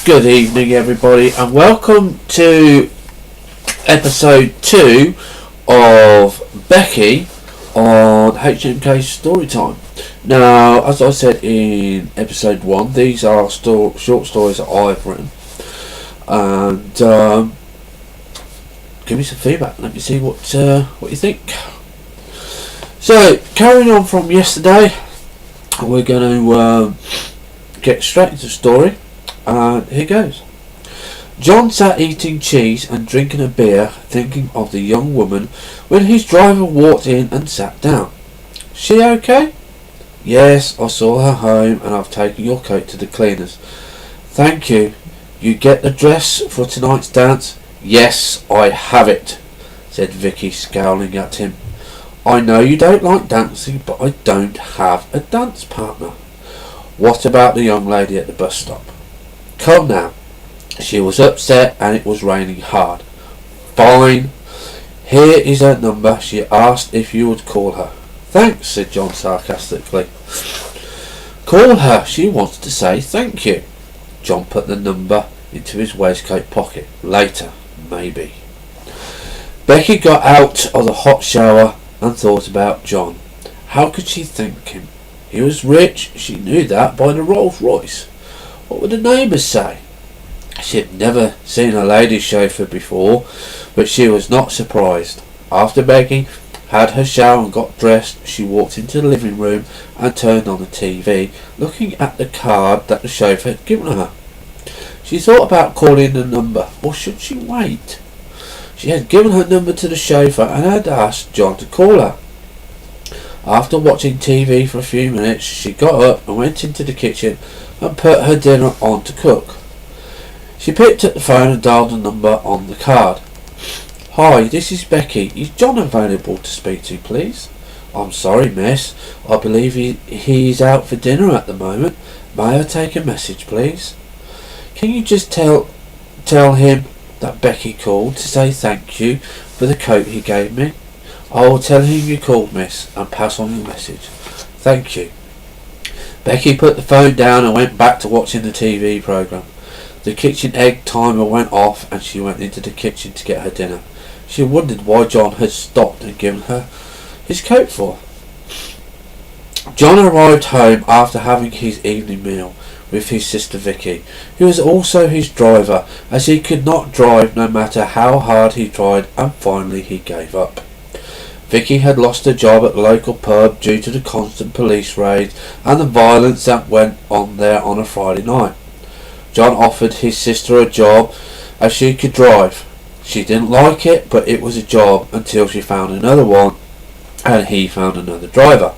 Good evening, everybody, and welcome to episode 2 of Becky on HMK Storytime. Now, as I said in episode 1, these are short stories that I've written, and give me some feedback. Let me see what you think. So, carrying on from yesterday, we're going to get straight into the story. And here goes. John sat eating cheese and drinking a beer, thinking of the young woman, when his driver walked in and sat down. She okay? Yes, I saw her home and I've taken your coat to the cleaners. Thank you. You get the dress for tonight's dance? Yes, I have it, said Vicky, scowling at him. I know you don't like dancing, but I don't have a dance partner. What about the young lady at the bus stop? Come now. She was upset and it was raining hard. Fine. Here is her number. She asked if you would call her. Thanks, said John sarcastically. Call her. She wants to say thank you. John put the number into his waistcoat pocket. Later, maybe. Becky got out of the hot shower and thought about John. How could she thank him? He was rich. She knew that by the Rolls Royce. What would the neighbours say? She had never seen a lady chauffeur before, but she was not surprised. After Becky had her shower and got dressed, she walked into the living room and turned on the TV, looking at the card that the chauffeur had given her. She thought about calling the number, or should she wait? She had given her number to the chauffeur and had asked John to call her. After watching TV for a few minutes, she got up and went into the kitchen and put her dinner on to cook. She picked up the phone and dialed the number on the card. Hi, this is Becky. Is John available to speak to, please? I'm sorry, miss. I believe he's out for dinner at the moment. May I take a message, please? Can you just tell him that Becky called to say thank you for the coat he gave me? I will tell him you called, miss, and pass on your message. Thank you. Becky put the phone down and went back to watching the TV programme. The kitchen egg timer went off and she went into the kitchen to get her dinner. She wondered why John had stopped and given her his coat for. John arrived home after having his evening meal with his sister Vicky, who was also his driver, as he could not drive no matter how hard he tried, and finally he gave up. Vicky had lost her job at the local pub due to the constant police raids and the violence that went on there on a Friday night. John offered his sister a job as she could drive. She didn't like it, but it was a job until she found another one and he found another driver.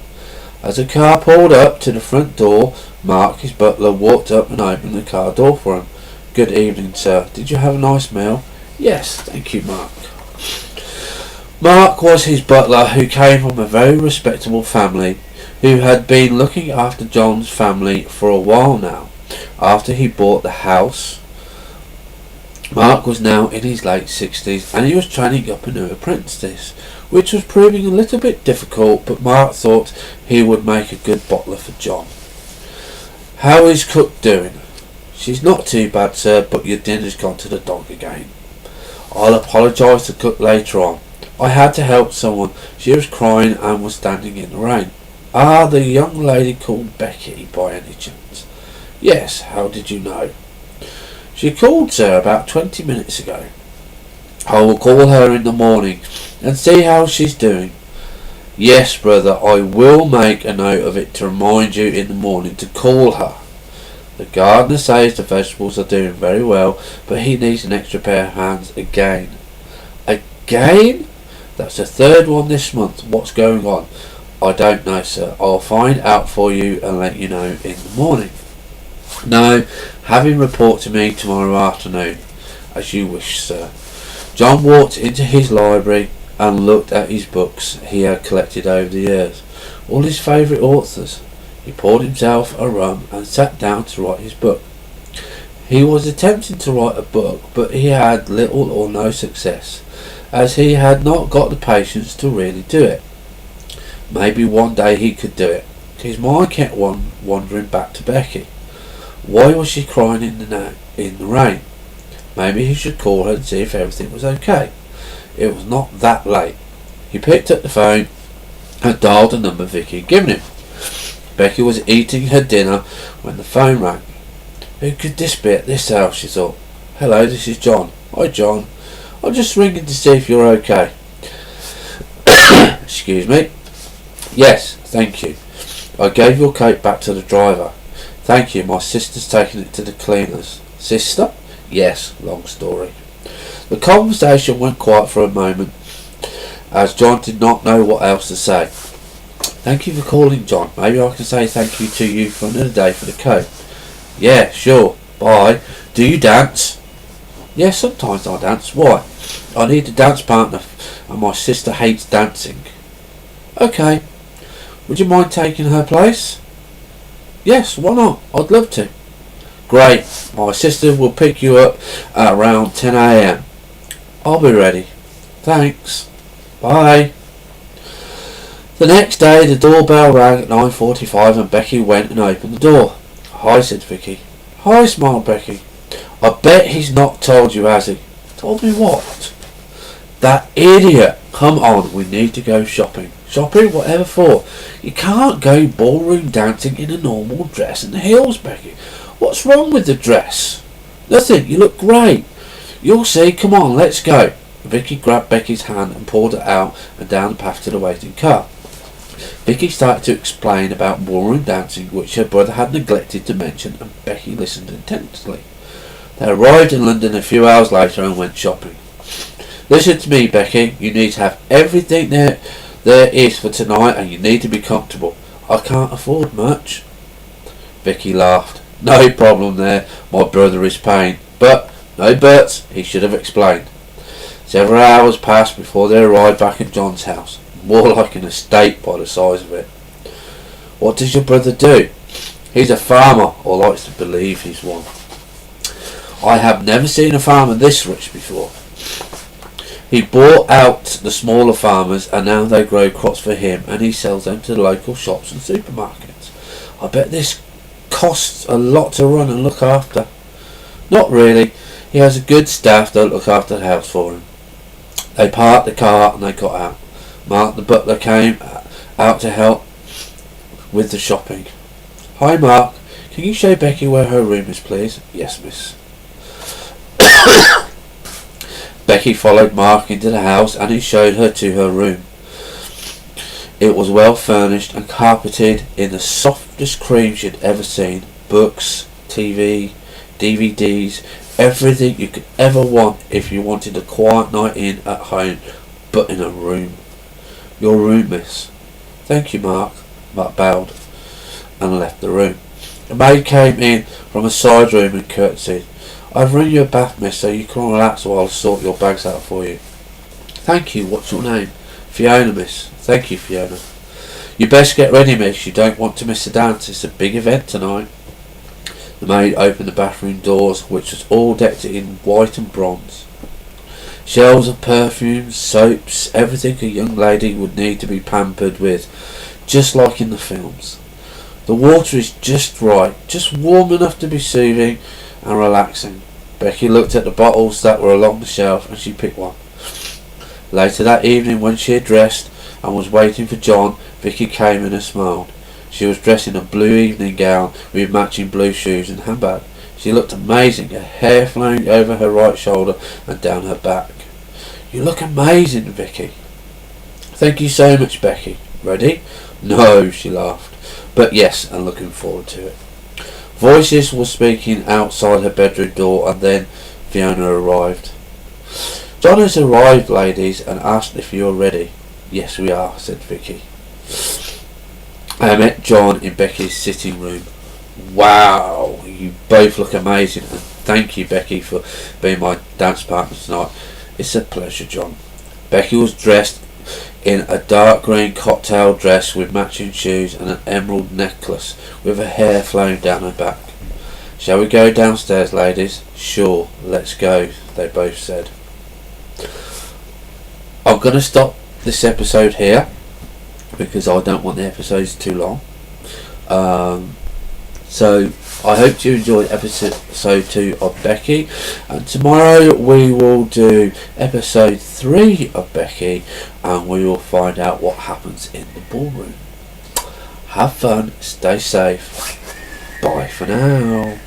As the car pulled up to the front door, Mark, his butler, walked up and opened the car door for him. Good evening, sir. Did you have a nice meal? Yes, thank you, Mark. Mark was his butler, who came from a very respectable family, who had been looking after John's family for a while now. After he bought the house, Mark was now in his late 60s and he was training up a new apprentice, which was proving a little bit difficult, but Mark thought he would make a good butler for John. How is cook doing? She's not too bad, sir, but your dinner's gone to the dog again. I'll apologise to cook later on. I had to help someone. She was crying and was standing in the rain. Ah, the young lady called Becky, by any chance? Yes, how did you know? She called, sir, about 20 minutes ago. I will call her in the morning and see how she's doing. Yes, brother, I will make a note of it to remind you in the morning to call her. The gardener says the vegetables are doing very well, but he needs an extra pair of hands again. Again? That's the third one this month. What's going on? I don't know, sir. I'll find out for you and let you know in the morning. No, have him report to me tomorrow afternoon. As you wish, sir. John walked into his library and looked at his books he had collected over the years. All his favourite authors. He poured himself a rum and sat down to write his book. He was attempting to write a book, but he had little or no success, as he had not got the patience to really do it. Maybe one day he could do it. His mind kept wandering back to Becky. Why was she crying in the rain? Maybe he should call her and see if everything was okay. It was not that late. He picked up the phone and dialed the number Vicky had given him. Becky was eating her dinner when the phone rang. Who could this be at this hour, she thought. Hello, this is John. Hi, John. I'm just ringing to see if you're okay. Excuse me. Yes, thank you. I gave your coat back to the driver. Thank you, my sister's taken it to the cleaners. Sister? Yes, long story. The conversation went quiet for a moment, as John did not know what else to say. Thank you for calling, John. Maybe I can say thank you to you for another day for the coat. Yeah, sure. Bye. Do you dance? Yes, sometimes I dance. Why? I need a dance partner and my sister hates dancing. Okay. Would you mind taking her place? Yes, why not? I'd love to. Great. My sister will pick you up at around 10 a.m. I'll be ready. Thanks. Bye. The next day the doorbell rang at 9:45 and Becky went and opened the door. Hi, said Vicky. Hi, smiled Becky. I bet he's not told you, has he? Told me what? That idiot. Come on, we need to go shopping. Shopping? Whatever for? You can't go ballroom dancing in a normal dress and heels, Becky. What's wrong with the dress? Nothing, you look great. You'll see, come on, let's go. Vicky grabbed Becky's hand and pulled her out and down the path to the waiting car. Vicky started to explain about ballroom dancing, which her brother had neglected to mention, and Becky listened intently. They arrived in London a few hours later and went shopping. Listen to me, Becky. You need to have everything there is for tonight, and you need to be comfortable. I can't afford much. Vicky laughed. No problem there. My brother is paying. But, no buts, he should have explained. Several hours passed before they arrived back at John's house. More like an estate by the size of it. What does your brother do? He's a farmer, or likes to believe he's one. I have never seen a farmer this rich before. He bought out the smaller farmers and now they grow crops for him and he sells them to the local shops and supermarkets. I bet this costs a lot to run and look after. Not really. He has a good staff that look after the house for him. They parked the car and they got out. Mark the butler came out to help with the shopping. Hi Mark, can you show Becky where her room is please? Yes miss. Becky followed Mark into the house and he showed her to her room. It was well furnished and carpeted in the softest cream she'd ever seen. Books, TV, DVDs, everything you could ever want if you wanted a quiet night in at home, but in a room. Your room, miss. Thank you, Mark. Mark bowed and left the room. A maid came in from a side room and curtsied. I've run you a bath, miss, so you can relax while I sort your bags out for you. Thank you. What's your name? Fiona, miss. Thank you, Fiona. You best get ready, miss. You don't want to miss the dance. It's a big event tonight. The maid opened the bathroom doors, which was all decked in white and bronze. Shelves of perfumes, soaps, everything a young lady would need to be pampered with, just like in the films. The water is just right, just warm enough to be soothing and relaxing. Becky looked at the bottles that were along the shelf and she picked one. Later that evening, when she had dressed and was waiting for John, Vicky came in and smiled. She was dressed in a blue evening gown with matching blue shoes and handbag. She looked amazing, her hair flowing over her right shoulder and down her back. You look amazing, Vicky. Thank you so much, Becky. Ready? No, she laughed. But yes, and looking forward to it. Voices were speaking outside her bedroom door and then Fiona arrived. John has arrived, ladies, and asked if you are ready. Yes, we are, said Vicky. I met John in Becky's sitting room. Wow, you both look amazing, and thank you, Becky, for being my dance partner tonight. It's a pleasure, John. Becky was dressed in a dark green cocktail dress with matching shoes and an emerald necklace with her hair flowing down her back. Shall we go downstairs, ladies? Sure, let's go, they both said. I'm going to stop this episode here because I don't want the episodes too long. So I hope you enjoyed episode 2 of Becky, and tomorrow we will do episode 3 of Becky, and we will find out what happens in the ballroom. Have fun, stay safe, bye for now.